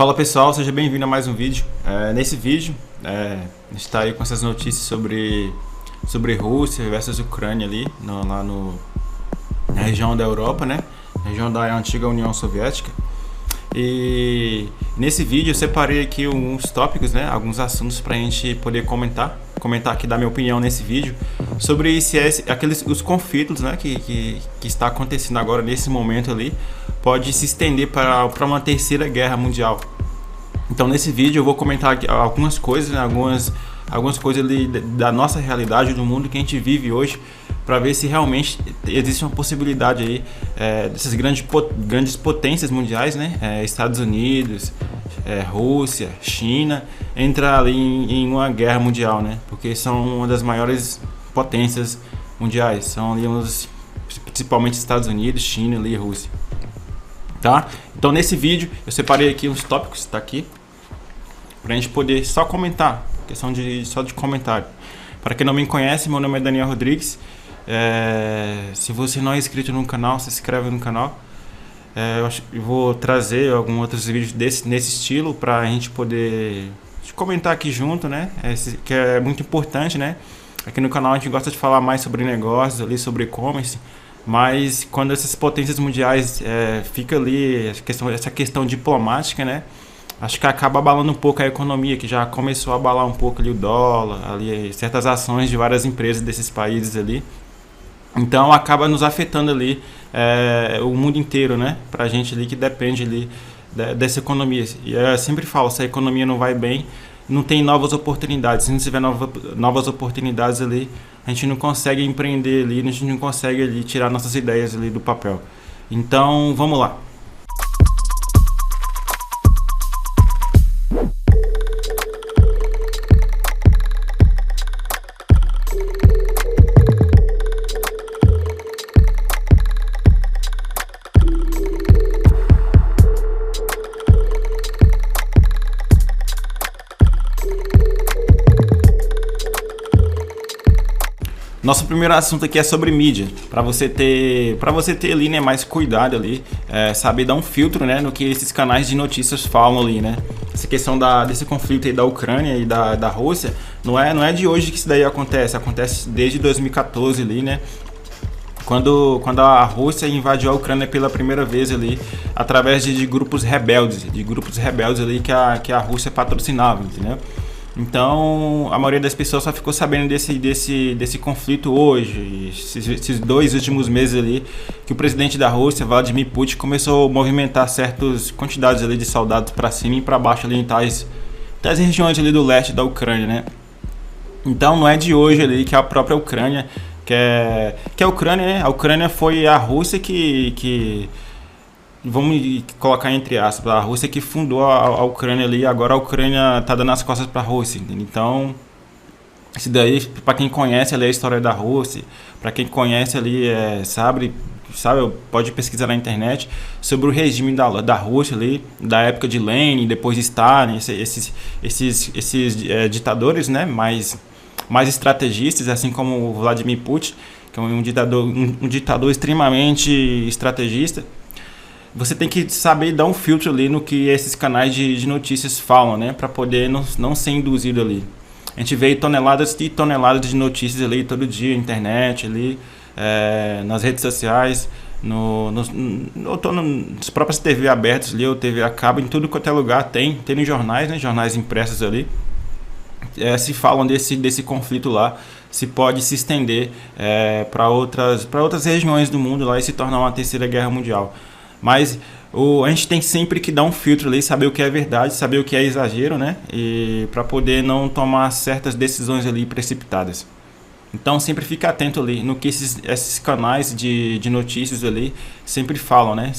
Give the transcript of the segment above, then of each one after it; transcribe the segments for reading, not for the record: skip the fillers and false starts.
Fala pessoal, seja bem-vindo a mais um vídeo. Nesse vídeo, a gente está aí com essas notícias sobre Rússia versus Ucrânia ali, na região da Europa, né? Região da antiga União Soviética. E nesse vídeo eu separei aqui alguns tópicos, né? Alguns assuntos para a gente poder comentar aqui, dar minha opinião nesse vídeo sobre os conflitos, né, que está acontecendo agora nesse momento ali, pode se estender para uma terceira guerra mundial. Então nesse vídeo eu vou comentar aqui algumas coisas, né, algumas coisas ali da nossa realidade, do mundo que a gente vive hoje, para ver se realmente existe uma possibilidade aí dessas grandes potências mundiais, né, Estados Unidos, Rússia, China, entrar ali em uma guerra mundial, né? Porque são uma das maiores potências mundiais, são ali principalmente Estados Unidos, China ali, e Rússia, tá? Então nesse vídeo eu separei aqui uns tópicos, tá aqui, pra gente poder só comentar, questão só de comentário. Para quem não me conhece, meu nome é Daniel Rodrigues. Se você não é inscrito no canal, se inscreve no canal. Eu vou trazer alguns outros vídeos nesse estilo para a gente poder comentar aqui junto, né? Que é muito importante, né? Aqui no canal a gente gosta de falar mais sobre negócios, ali sobre e-commerce, mas quando essas potências mundiais fica ali essa questão diplomática, né? Acho que acaba abalando um pouco a economia, que já começou a abalar um pouco ali o dólar, ali certas ações de várias empresas desses países ali. Então acaba nos afetando ali o mundo inteiro, né? Pra gente ali que depende ali dessa economia. E eu sempre falo, se a economia não vai bem, não tem novas oportunidades. Se não tiver novas oportunidades ali, a gente não consegue empreender ali, a gente não consegue ali tirar nossas ideias ali do papel. Então vamos lá. Nosso primeiro assunto aqui é sobre mídia, para você ter ali, né, mais cuidado ali, saber dar um filtro, né, no que esses canais de notícias falam ali, né. Essa questão desse conflito aí da Ucrânia e da Rússia não é de hoje que isso daí acontece desde 2014 ali, né, quando a Rússia invadiu a Ucrânia pela primeira vez ali, através de grupos rebeldes ali que a Rússia patrocinava, entendeu? Então a maioria das pessoas só ficou sabendo desse conflito hoje, esses 2 últimos meses ali, que o presidente da Rússia, Vladimir Putin, começou a movimentar certas quantidades ali de soldados para cima e para baixo ali em tais regiões ali do leste da Ucrânia, né? Então não é de hoje ali que a própria Ucrânia, que a Ucrânia, né? A Ucrânia foi a Rússia que vamos colocar entre aspas, a Rússia que fundou a Ucrânia ali, agora a Ucrânia tá dando as costas para a Rússia, entendeu? Então, isso daí, para quem conhece ali a história da Rússia, para quem conhece ali, sabe, pode pesquisar na internet sobre o regime da Rússia ali, da época de Lenin, depois de Stalin, esses ditadores, né, mais estrategistas, assim como o Vladimir Putin, que é um ditador extremamente estrategista. Você tem que saber dar um filtro ali no que esses canais de notícias falam, né? Para poder não ser induzido ali. A gente vê toneladas e toneladas de notícias ali todo dia, na internet, ali, nas redes sociais, nas próprias TV abertas ali, ou TV a cabo, em tudo quanto é lugar tem em jornais, né? Jornais impressos ali. Se falam desse conflito lá, se pode se estender para outras regiões do mundo lá e se tornar uma terceira guerra mundial. Mas a gente tem sempre que dar um filtro ali, saber o que é verdade, saber o que é exagero, né? E para poder não tomar certas decisões ali precipitadas. Então sempre fica atento ali no que esses canais de notícias ali sempre falam, né?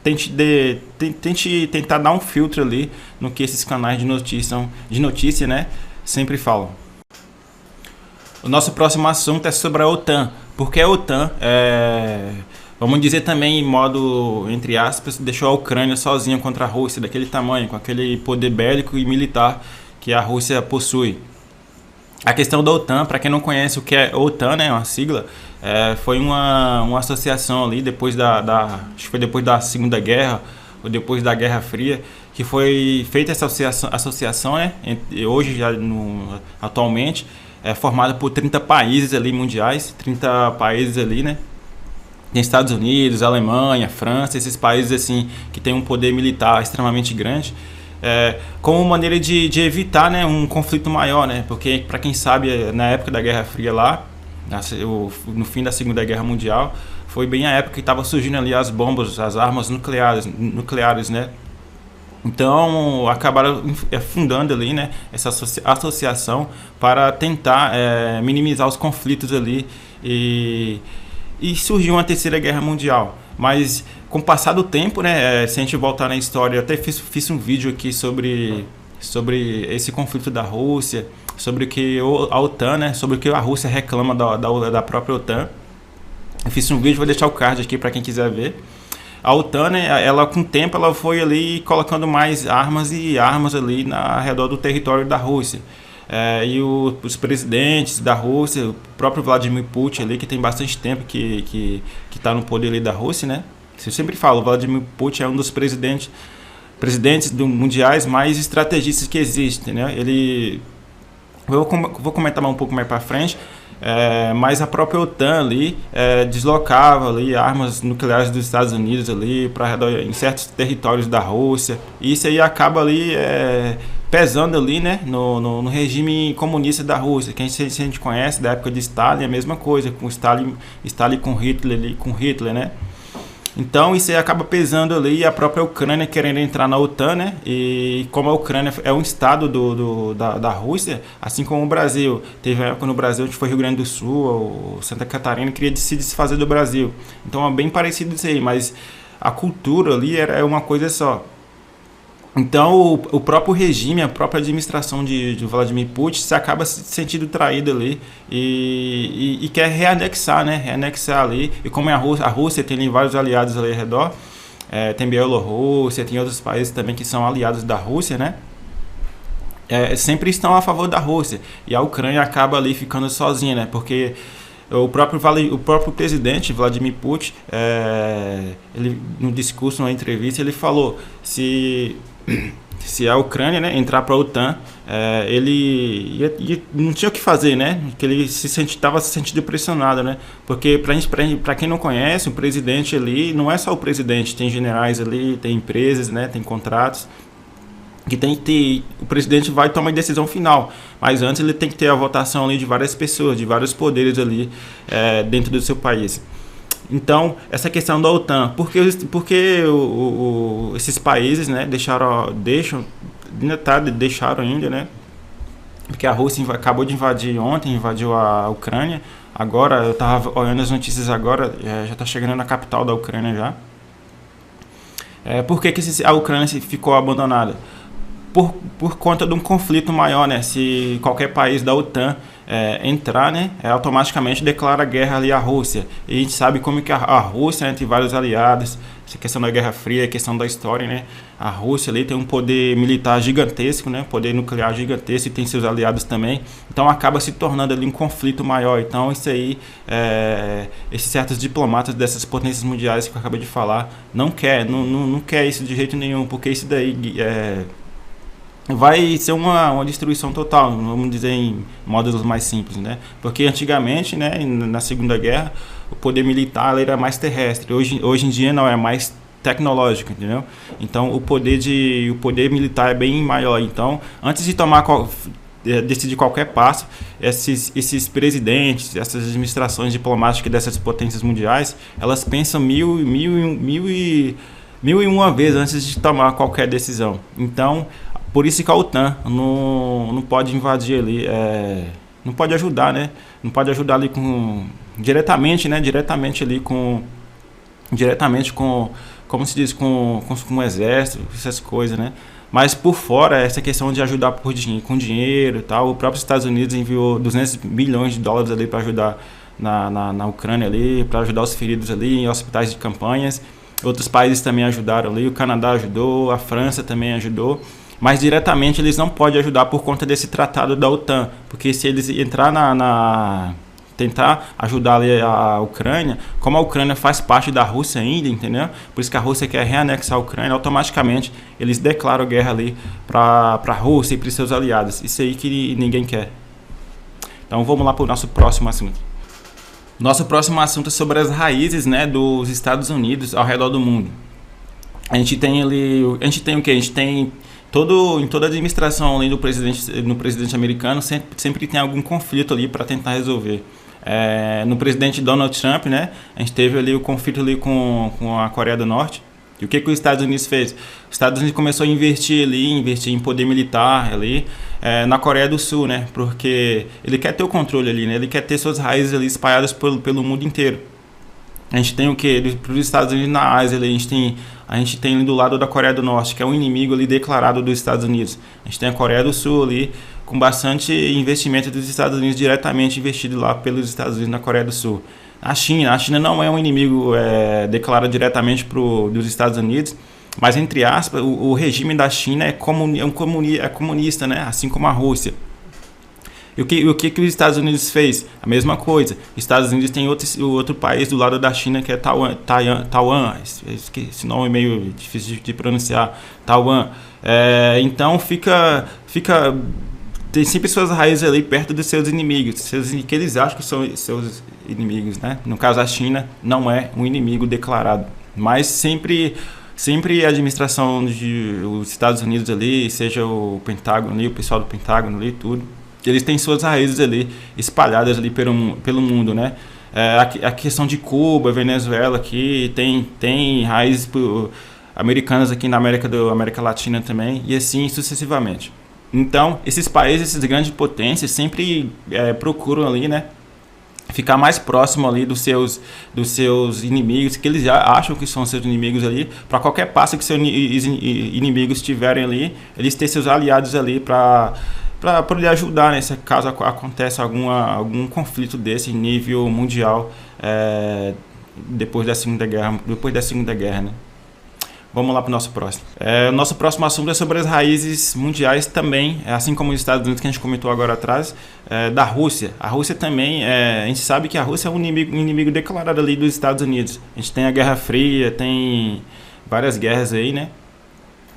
Tente tentar dar um filtro ali no que esses canais de notícia, né, sempre falam. O nosso próximo assunto é sobre a OTAN. Porque a OTAN vamos dizer também, em modo, entre aspas, deixou a Ucrânia sozinha contra a Rússia, daquele tamanho, com aquele poder bélico e militar que a Rússia possui. A questão da OTAN, para quem não conhece o que é OTAN, né, uma sigla, foi uma associação ali, acho que foi depois da Segunda Guerra, ou depois da Guerra Fria, que foi feita essa associação, né? Hoje, atualmente, é formada por 30 países ali mundiais, 30 países ali, né? Tem Estados Unidos, Alemanha, França, esses países assim que tem um poder militar extremamente grande, como maneira de evitar, né, um conflito maior, né? Porque, para quem sabe, na época da Guerra Fria lá, no fim da Segunda Guerra Mundial, foi bem a época que estava surgindo ali as bombas, as armas nucleares, né? Então acabaram fundando ali, né, essa associação para tentar minimizar os conflitos ali e surgiu uma terceira guerra mundial. Mas com o passar do tempo, né, se a gente voltar na história, eu até fiz um vídeo aqui sobre esse conflito da Rússia, sobre o que a OTAN, né, sobre o que a Rússia reclama da própria OTAN. Eu fiz um vídeo, vou deixar o card aqui para quem quiser ver. A OTAN, né, ela com o tempo ela foi ali colocando mais armas ali ao redor do território da Rússia. E os presidentes da Rússia, o próprio Vladimir Putin ali, que tem bastante tempo que está no poder ali da Rússia, né? Eu sempre falo, o Vladimir Putin é um dos presidentes mundiais mais estrategistas que existem, né? Vou comentar um pouco mais para frente. Mas a própria OTAN ali deslocava ali armas nucleares dos Estados Unidos ali em certos territórios da Rússia, e isso aí acaba ali pesando ali, né, no regime comunista da Rússia, que a gente conhece da época de Stalin, a mesma coisa, com Stalin com Hitler, né? Então isso aí acaba pesando ali, a própria Ucrânia querendo entrar na OTAN, né? E como a Ucrânia é um estado da Rússia, assim como o Brasil. Teve uma época no Brasil, onde foi Rio Grande do Sul, ou Santa Catarina, queria se desfazer do Brasil. Então é bem parecido isso aí, mas a cultura ali é uma coisa só. Então o próprio regime, a própria administração de Vladimir Putin se acaba se sentindo traído ali e quer reanexar, né? Reanexar ali. E como a Rússia tem ali vários aliados ali ao redor, tem Bielorrússia, tem outros países também que são aliados da Rússia, né? Sempre estão a favor da Rússia. E a Ucrânia acaba ali ficando sozinha, né? Porque o próprio presidente Vladimir Putin, ele, no discurso, numa entrevista, ele falou se a Ucrânia, né, entrar para a OTAN, ele não tinha o que fazer, né? Que ele estava se sentindo pressionado, né? Porque para quem não conhece, o presidente ali não é só o presidente, tem generais ali, tem empresas, né, tem contratos. O presidente vai tomar a decisão final, mas antes ele tem que ter a votação ali de várias pessoas, de vários poderes ali dentro do seu país. Então, essa questão da OTAN, porque esses países, né, deixaram ainda, né, porque a Rússia acabou de invadiu a Ucrânia. Agora, eu estava olhando as notícias agora, já está chegando na capital da Ucrânia já. Por que a Ucrânia ficou abandonada? Por conta de um conflito maior, né? Se qualquer país da OTAN entrar, né, automaticamente declara guerra ali à Rússia. E a gente sabe como que a Rússia, entre vários aliados, essa questão da Guerra Fria, a questão da história, né? A Rússia ali tem um poder militar gigantesco, né? Poder nuclear gigantesco, e tem seus aliados também. Então acaba se tornando ali um conflito maior. Então isso aí, esses certos diplomatas dessas potências mundiais que eu acabei de falar, não quer isso de jeito nenhum, porque isso daí vai ser uma destruição total, vamos dizer em modos mais simples, né? Porque antigamente, né, na Segunda Guerra, o poder militar ele era mais terrestre. Hoje em dia não, é mais tecnológico, entendeu? Então o poder militar é bem maior. Então, antes de decidir qualquer passo, esses presidentes, essas administrações diplomáticas dessas potências mundiais, elas pensam mil e uma vezes antes de tomar qualquer decisão. Então, por isso que a OTAN não pode invadir ali, não pode ajudar, né? Não pode ajudar ali diretamente com, como se diz, com o exército, essas coisas, né? Mas por fora, essa questão de ajudar com dinheiro e tal, o próprio Estados Unidos enviou 200 bilhões de dólares ali para ajudar na Ucrânia ali, para ajudar os feridos ali em hospitais de campanhas. Outros países também ajudaram ali, o Canadá ajudou, a França também ajudou. Mas diretamente eles não podem ajudar por conta desse tratado da OTAN, porque se eles entrar tentar ajudar ali a Ucrânia, como a Ucrânia faz parte da Rússia ainda, entendeu? Por isso que a Rússia quer reanexar a Ucrânia, automaticamente eles declaram guerra ali para a Rússia e para os seus aliados. Isso aí que ninguém quer. Então vamos lá para o nosso próximo assunto. Nosso próximo assunto é sobre as raízes, né, dos Estados Unidos ao redor do mundo. A gente tem o quê? A gente tem em toda a administração ali do presidente americano, sempre tem algum conflito ali para tentar resolver. No presidente Donald Trump, né, a gente teve ali o conflito ali com a Coreia do Norte. E o que os Estados Unidos fez? Os Estados Unidos começou a investir em poder militar ali na Coreia do Sul, né? Porque ele quer ter o controle ali, né? Ele quer ter suas raízes ali espalhadas pelo mundo inteiro. A gente tem o que? Para os Estados Unidos na Ásia, ali, a gente tem ali do lado da Coreia do Norte, que é um inimigo ali declarado dos Estados Unidos. A gente tem a Coreia do Sul ali, com bastante investimento dos Estados Unidos, diretamente investido lá pelos Estados Unidos na Coreia do Sul. A China não é um inimigo declarado diretamente dos Estados Unidos, mas, entre aspas, o regime da China é comunista, né? Assim como a Rússia. E o que os Estados Unidos fez? A mesma coisa. Os Estados Unidos tem outro país do lado da China, que é Taiwan. Esse nome é meio difícil de pronunciar. Taiwan. Então tem sempre suas raízes ali perto dos seus inimigos, que eles acham que são seus inimigos, né? No caso, a China não é um inimigo declarado, mas sempre a administração dos Estados Unidos ali, seja o Pentágono ali, o pessoal do Pentágono ali, tudo, eles têm suas raízes ali espalhadas ali pelo mundo, né? A questão de Cuba, Venezuela aqui, tem raízes americanas aqui na América Latina também, e assim sucessivamente. Então, esses países, essas grandes potências, sempre procuram ali, né, ficar mais próximo ali dos seus inimigos, que eles já acham que são seus inimigos ali, para qualquer passo que seus inimigos tiverem ali, eles têm seus aliados ali para poder ajudar, né, se caso aconteça algum conflito desse nível mundial depois da Segunda Guerra, né? Vamos lá para o nosso próximo. O nosso próximo assunto é sobre as raízes mundiais também, assim como os Estados Unidos, que a gente comentou agora atrás, da Rússia. A Rússia também, a gente sabe que a Rússia é um inimigo declarado ali dos Estados Unidos. A gente tem a Guerra Fria, tem várias guerras aí, né?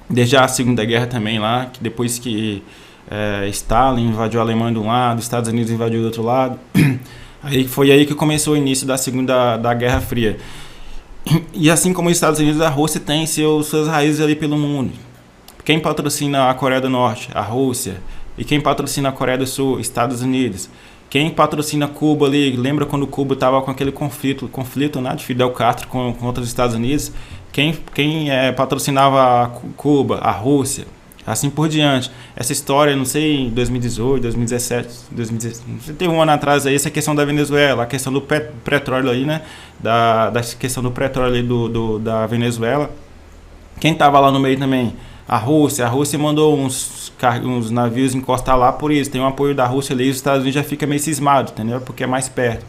Desde a Segunda Guerra também lá, que depois que Stalin invadiu a Alemanha de um lado, os Estados Unidos invadiu do outro lado. Foi aí que começou o início da Guerra Fria. E assim como os Estados Unidos, a Rússia tem suas raízes ali pelo mundo. Quem patrocina a Coreia do Norte? A Rússia. E quem patrocina a Coreia do Sul? Estados Unidos. Quem patrocina Cuba ali? Lembra quando Cuba estava com aquele conflito, né, de Fidel Castro contra os Estados Unidos? Quem patrocinava Cuba? A Rússia. Assim por diante. Essa história, não sei, em 2018, 2017, tem um ano atrás aí, essa questão da Venezuela, a questão do petróleo aí, né? Da questão do petróleo aí da Venezuela. Quem estava lá no meio também? A Rússia. A Rússia mandou uns navios encostar lá, por isso. Tem um apoio da Rússia ali, os Estados Unidos já fica meio cismado, entendeu? Porque é mais perto.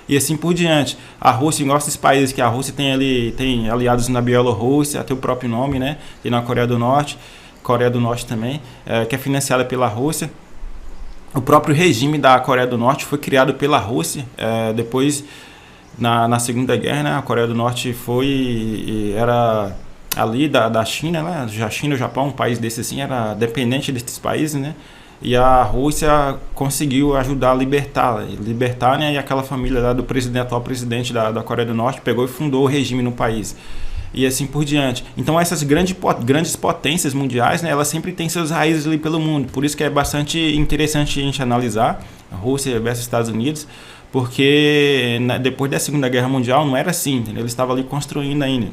E assim por diante. A Rússia, igual esses países que a Rússia tem aliados na Bielorrússia, até o próprio nome, né? Tem na Coreia do Norte também, que é financiada pela Rússia. O próprio regime da Coreia do Norte foi criado pela Rússia. Depois, na Segunda Guerra, né, a Coreia do Norte era ali da China, né? A China e o Japão, um país desse assim, era dependente desses países, né? E a Rússia conseguiu ajudar a libertar, né? E aquela família lá atual presidente da Coreia do Norte pegou e fundou o regime no país. E assim por diante. Então essas grandes potências mundiais, né, elas sempre têm suas raízes ali pelo mundo. Por isso que é bastante interessante a gente analisar a Rússia versus Estados Unidos, porque depois da Segunda Guerra Mundial não era assim, entendeu? Eles estavam ali construindo ainda.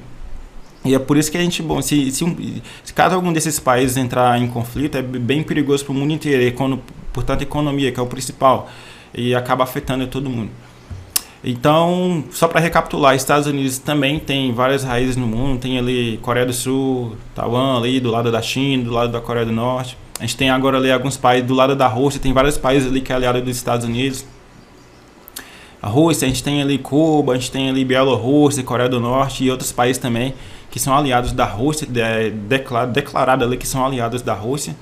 E é por isso que a gente, se caso algum desses países entrar em conflito, é bem perigoso para o mundo inteiro, portanto a economia, que é o principal, e acaba afetando todo mundo. Então, só para recapitular, Estados Unidos também tem várias raízes no mundo, tem ali Coreia do Sul, Taiwan ali do lado da China, do lado da Coreia do Norte. A gente tem agora ali alguns países do lado da Rússia, tem vários países ali que é aliado dos Estados Unidos. A Rússia, a gente tem ali Cuba, a gente tem ali Bielorrússia, Coreia do Norte e outros países também que são aliados da Rússia, declarado ali que são aliados da Rússia.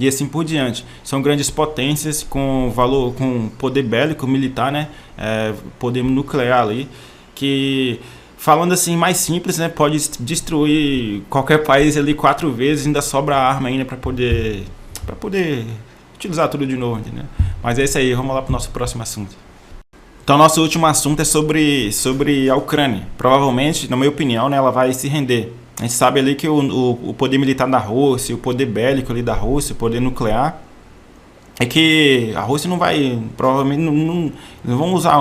e assim por diante. São grandes potências com valor, com poder bélico, militar, né? Poder nuclear ali, que, falando assim mais simples, né, pode destruir qualquer país ali 4 vezes, ainda sobra arma ainda para poder utilizar tudo de novo, né? Mas é isso aí, vamos lá para o nosso próximo assunto. Então, nosso último assunto é sobre a Ucrânia. Provavelmente, na minha opinião, né, ela vai se render. A gente sabe ali que o poder militar da Rússia, o poder bélico ali da Rússia, o poder nuclear, é que a Rússia não vai, provavelmente não vão usar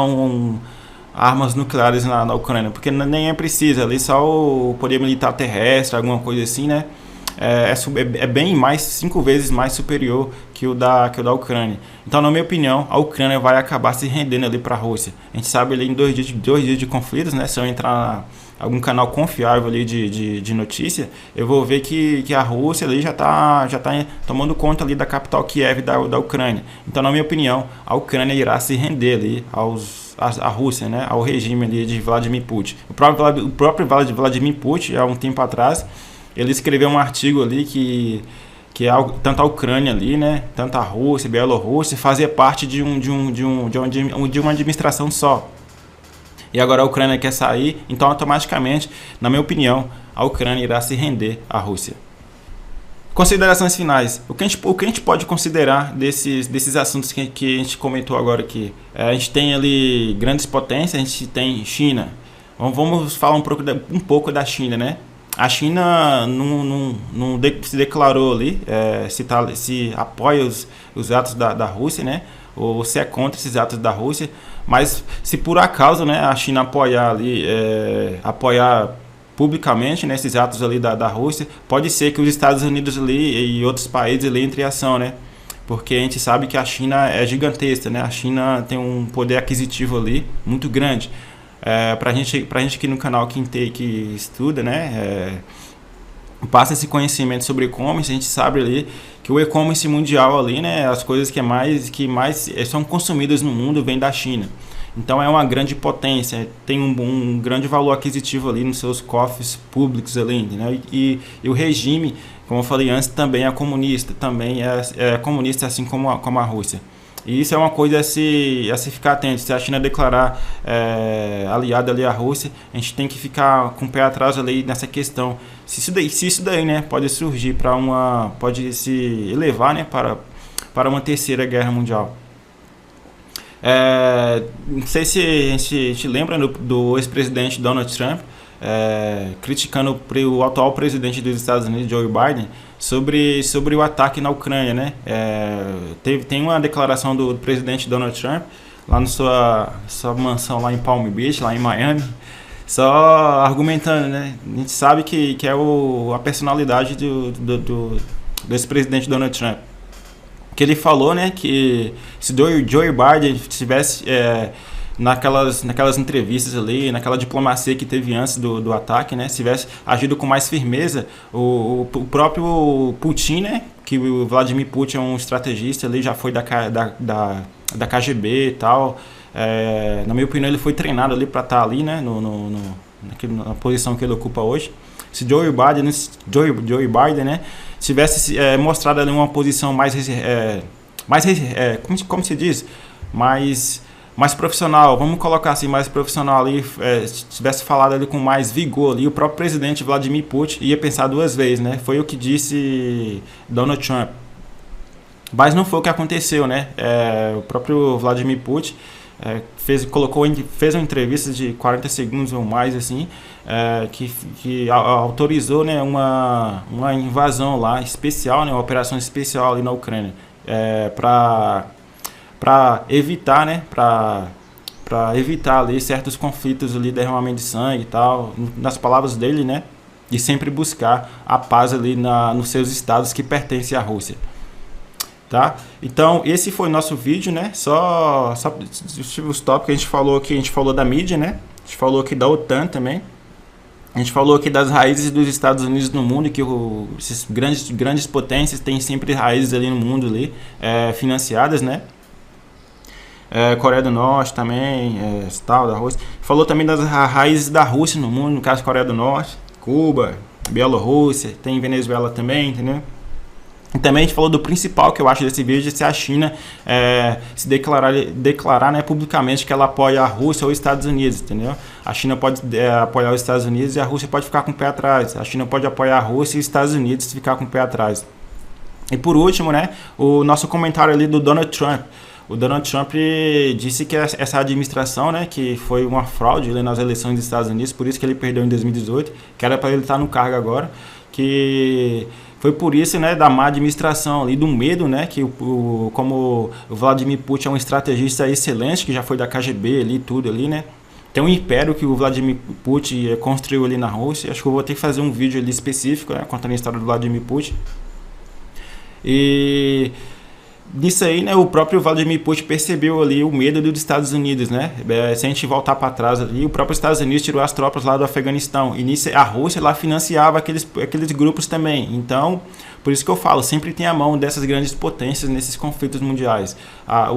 armas nucleares na Ucrânia, porque nem é preciso, ali só o poder militar terrestre, alguma coisa assim, né? É bem mais, 5 vezes mais superior que o da Ucrânia. Então, na minha opinião, a Ucrânia vai acabar se rendendo ali para a Rússia. A gente sabe ali em 2 dias de conflitos, né? Se eu entrar em algum canal confiável ali de notícia, eu vou ver que a Rússia ali já tá tomando conta ali da capital Kiev da Ucrânia. Então, na minha opinião, a Ucrânia irá se render ali à Rússia, né? Ao regime ali de Vladimir Putin. O próprio Vladimir Putin, há um tempo atrás, ele escreveu um artigo ali que tanto a Ucrânia ali, né, tanto a Rússia, a Bielorrússia, fazia parte de uma administração só. E agora a Ucrânia quer sair, então automaticamente, na minha opinião, a Ucrânia irá se render à Rússia. Considerações finais. O que a gente pode considerar desses assuntos que a gente comentou agora aqui? A gente tem ali grandes potências, a gente tem China. Vamos falar um pouco da China, né? A China não se declarou ali, se apoia os atos da Rússia, né? Ou se é contra esses atos da Rússia. Mas se por acaso, né, a China apoiar publicamente, né, esses atos ali da Rússia, pode ser que os Estados Unidos ali e outros países ali entrem em ação, né? Porque a gente sabe que a China é gigantesca, né? A China tem um poder aquisitivo ali muito grande. Pra gente aqui no canal que estuda, né, passa esse conhecimento sobre e-commerce, a gente sabe ali que o e-commerce mundial ali, né, as coisas que mais são consumidas no mundo vem da China. Então é uma grande potência, tem um grande valor aquisitivo ali nos seus cofres públicos ali, né? E o regime, como eu falei antes, também é comunista, comunista assim como a Rússia. E isso é uma coisa a se ficar atento. Se a China declarar aliada ali à Rússia, a gente tem que ficar com o pé atrás ali nessa questão. Se isso daí, né, pode surgir pode se elevar, né, para uma terceira guerra mundial. Não sei se a gente lembra do ex-presidente Donald Trump criticando o atual presidente dos Estados Unidos, Joe Biden, sobre o ataque na Ucrânia, né? Tem uma declaração do presidente Donald Trump lá na sua mansão lá em Palm Beach, lá em Miami, só argumentando, né? A gente sabe que é a personalidade desse presidente Donald Trump. Que ele falou, né, que se Joe Biden tivesse naquelas entrevistas ali, naquela diplomacia que teve antes do ataque, né, se tivesse agido com mais firmeza, o próprio Putin, né, que o Vladimir Putin é um estrategista ali, já foi da KGB e tal, na minha opinião ele foi treinado ali para estar ali, né, na posição que ele ocupa hoje. Se Joe Biden, né, tivesse mostrado ali uma posição como se diz, mais profissional, vamos colocar assim, mais profissional ali, tivesse falado ali com mais vigor ali, o próprio presidente Vladimir Putin ia pensar 2 vezes, né? Foi o que disse Donald Trump. Mas não foi o que aconteceu, né? O próprio Vladimir Putin fez uma entrevista de 40 segundos ou mais, assim, que autorizou, né, uma invasão lá especial, né, uma operação especial ali na Ucrânia, para evitar, né, para evitar ali certos conflitos ali, derramamento de sangue e tal, nas palavras dele, né, e sempre buscar a paz ali nos seus estados que pertencem à Rússia. Tá? Então, esse foi o nosso vídeo, né? Só os tópicos que a gente falou da mídia, né? A gente falou aqui da OTAN também. A gente falou aqui das raízes dos Estados Unidos no mundo, que esses grandes potências têm sempre raízes ali no mundo, ali, financiadas, né? Coreia do Norte também, tal, da Rússia. Falou também das raízes da Rússia no mundo, no caso Coreia do Norte, Cuba, Bielorrússia, tem Venezuela também, entendeu? E também a gente falou do principal que eu acho desse vídeo, se a China se declarar, né, publicamente que ela apoia a Rússia ou os Estados Unidos, entendeu? A China pode apoiar os Estados Unidos e a Rússia pode ficar com o pé atrás. A China pode apoiar a Rússia e os Estados Unidos ficar com o pé atrás. E por último, né, o nosso comentário ali do Donald Trump. O Donald Trump disse que essa administração, né, que foi uma fraude ali nas eleições dos Estados Unidos, por isso que ele perdeu em 2018, que era para ele estar no cargo agora, que foi por isso, né, da má administração ali, do medo, né, que como o Vladimir Putin é um estrategista excelente, que já foi da KGB ali, tudo ali, né, tem um império que o Vladimir Putin construiu ali na Rússia. Acho que eu vou ter que fazer um vídeo ali específico, né, contando a história do Vladimir Putin. E nisso aí, né, o próprio Vladimir Putin percebeu ali o medo dos Estados Unidos, né? Se a gente voltar para trás ali, o próprio Estados Unidos tirou as tropas lá do Afeganistão. E nisso a Rússia lá financiava aqueles grupos também. Então, por isso que eu falo, sempre tem a mão dessas grandes potências nesses conflitos mundiais.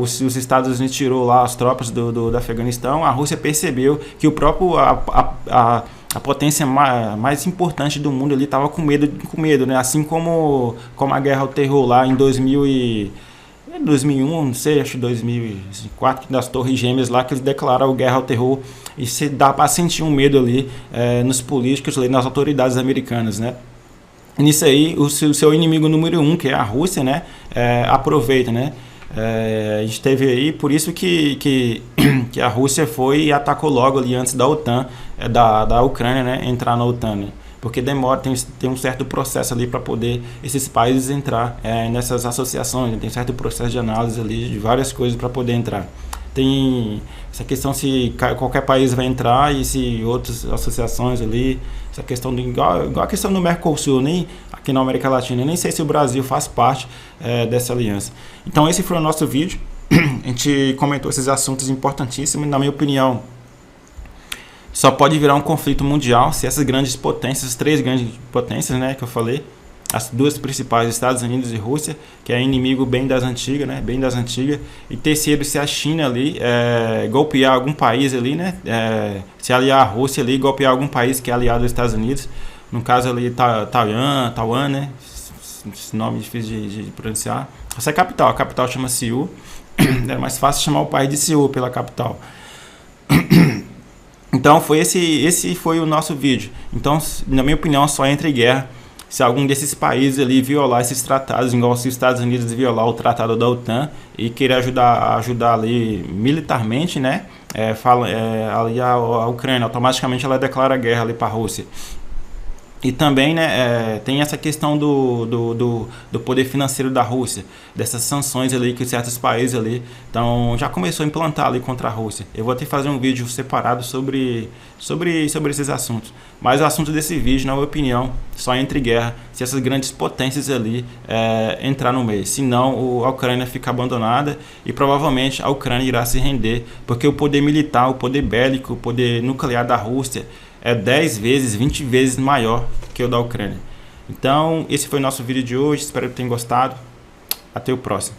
Os Estados Unidos tirou lá as tropas do Afeganistão, a Rússia percebeu que o próprio a potência mais importante do mundo ali estava com medo, né? Assim como a guerra ao terror lá em 2001, não sei, acho que 2004, das Torres Gêmeas lá, que eles declararam guerra ao terror, e se dá para sentir um medo ali nos políticos, ali, nas autoridades americanas, né? Nisso aí, o seu inimigo número 1, que é a Rússia, né, aproveita, né? A gente teve aí, por isso que a Rússia foi e atacou logo ali antes da OTAN, da Ucrânia, né, entrar na OTAN, né? Porque demora, tem um certo processo ali para poder esses países entrar nessas associações, né? Tem certo processo de análise ali de várias coisas para poder entrar. Tem essa questão se qualquer país vai entrar e se outras associações ali, essa questão igual a questão do Mercosul, nem aqui na América Latina, nem sei se o Brasil faz parte dessa aliança. Então esse foi o nosso vídeo, a gente comentou esses assuntos importantíssimos, na minha opinião. Só pode virar um conflito mundial se essas grandes potências, as três grandes potências, né, que eu falei, as duas principais, Estados Unidos e Rússia, que é inimigo bem das antigas, né, bem das antigas, e terceiro, se a China ali golpear algum país ali, né, se aliar a Rússia ali, golpear algum país que é aliado aos Estados Unidos, no caso ali Taiwan, né, esse nome difícil de pronunciar. Essa é a capital chama Seul, é mais fácil chamar o país de Seul pela capital. Então esse foi o nosso vídeo. Então, na minha opinião, só entra em guerra se algum desses países ali violar esses tratados, igual se os Estados Unidos violar o tratado da OTAN e querer ajudar ali militarmente, né? Ali a Ucrânia, automaticamente ela declara guerra ali para a Rússia. E também, né, tem essa questão do poder financeiro da Rússia, dessas sanções ali que certos países ali já começou a implantar ali contra a Rússia. Eu vou até fazer um vídeo separado sobre esses assuntos. Mas o assunto desse vídeo, na minha opinião, só entra em guerra se essas grandes potências ali entrar no meio. Senão a Ucrânia fica abandonada e provavelmente a Ucrânia irá se render, porque o poder militar, o poder bélico, o poder nuclear da Rússia é 10 vezes, 20 vezes maior que o da Ucrânia. Então, esse foi o nosso vídeo de hoje. Espero que tenham gostado. Até o próximo.